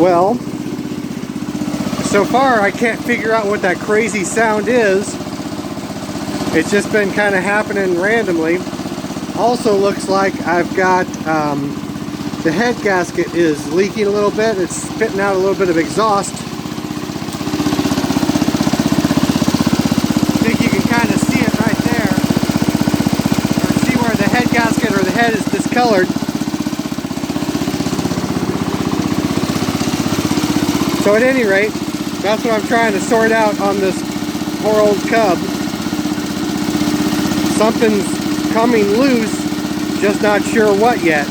Well, so far I can't figure out what that crazy sound is. It's just been kind of happening randomly. Also looks like I've got the head gasket is leaking a little bit. It's spitting out a little bit of exhaust. I think you can kind of see it right there. Or see where the head gasket or the head is discolored. So at any rate, that's what I'm trying to sort out on this poor old Cub. Something's coming loose, just not sure what yet.